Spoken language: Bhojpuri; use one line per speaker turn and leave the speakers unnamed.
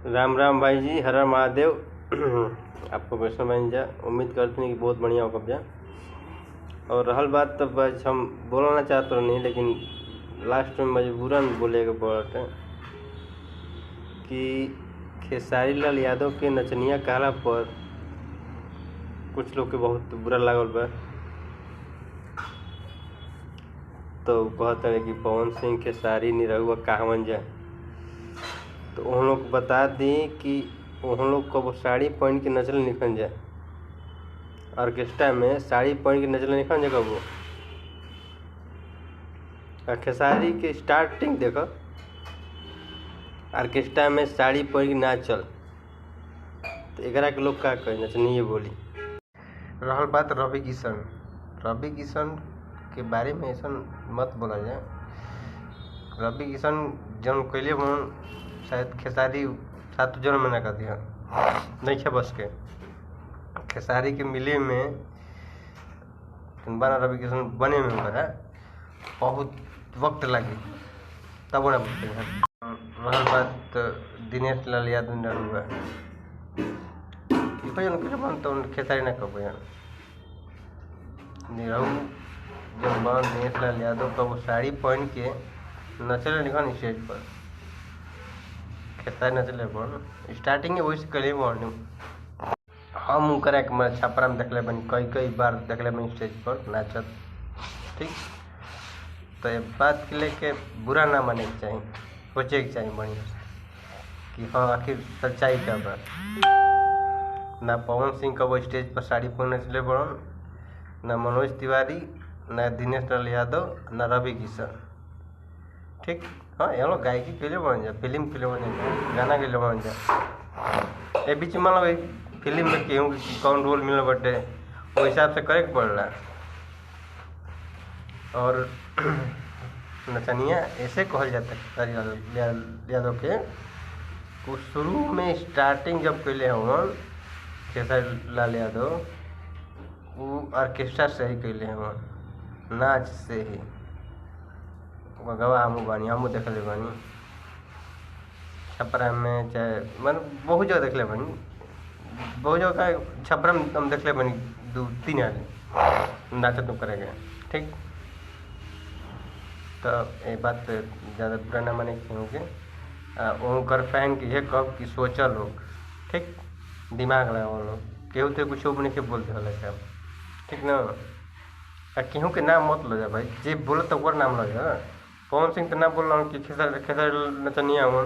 राम राम भाई जी, हर हर महादेव। आपको वैष्णव बन जा। उम्मीद करते हैं कि बहुत बढ़िया हो कब्जा। और रहल बात तब हम बोलना चाहते तो नहीं, लेकिन लास्ट में मजबूरन बोलेगा पड़ता कि खेसारी लाल यादव के नचनिया कहला पर कुछ लोग के बहुत बुरा लागल बा। तो कहते हैं कि पवन सिंह खेसारी निरहुआ कहवन जा। तो उन लोग को बता दी कि उन लोग को वो साड़ी पहन के नचल निकल जाए। ऑर्केस्ट्रा में साड़ी पहन के नचल निकल जाए वो। खेसारी के स्टार्टिंग देखो, ऑर्केस्ट्रा में साड़ी पहन के नाचल, तो एकरा के लोग का कहे नचनिए बोली। रहल बात रवि किशन के बारे में ऐसा मत बोला जाए। रवि किशन जन्म कैले मन शायद खेसारी 7 जन्म में ना कर दिया नहीं खे बस के खेसारी के मिले में बना रवि किशन बने में बना बहुत वक्त लगे तब ना बोलते हैं। रहल बात दिनेश लाल यादव निरहुआ तो खेसारी ना कब निरहु जब बन दिनेश लाल यादव का वो साड़ी पहन के नचले निकल स्टेज पर। खेसारी नचले बन स्टार्टिंग वही से कले बन हम उनकरा के मैं छपरा में देखले बनी कई बार देखले बनी स्टेज पर नाचत। ठीक, तो ये बात के लेके बुरा ना माने के चाहिए, सोचे के चाहिए बढ़िया कि हाँ आखिर सच्चाई क्या बा। ना पवन सिंह का वो स्टेज पर साड़ी पहन नचले बड़न, ना मनोज तिवारी, ना दिनेश लाल यादव, ना रवि किशन। ठीक, हाँ ये लोग गायकी के लिए बन जाए, फिल्म के लिए बन जाए, गाना के लिए बन जाए। ये बीच मान लो फिल्म में केहूँ कौन रोल मिल बटे वो हिसाब से करे के पड़ रहा है। और नचनिया ऐसे कहल जाता है यादव के वो शुरू में स्टार्टिंग जब कैले हवन खेसारी लाल यादव वो ऑर्केस्ट्रा से ही कैले हवन, नाच से ही। गवाह हमू बानी, हमू देखले बानी छपरा में, चाहे मन बहुत जगह देखले बानी, बहुत जगह छपरा में हम देखले बानी 2-3 आदमी नाचत करेंगे। ठीक, तो ये बात ज़्यादा बुरा ना माने क्योंकि उनकर फैन की ये कब कि सोचा लोग। ठीक, दिमाग लगा वो लोग केहू तो कुछ नहीं के बोलते हल सब। ठीक ना, केहू के नाम मत लो जा भाई, जे बोले तो ओकर नाम लो जा। पवन सिंह तो ना बोल रहा हूँ कि खेसारी नचनिया हूँ।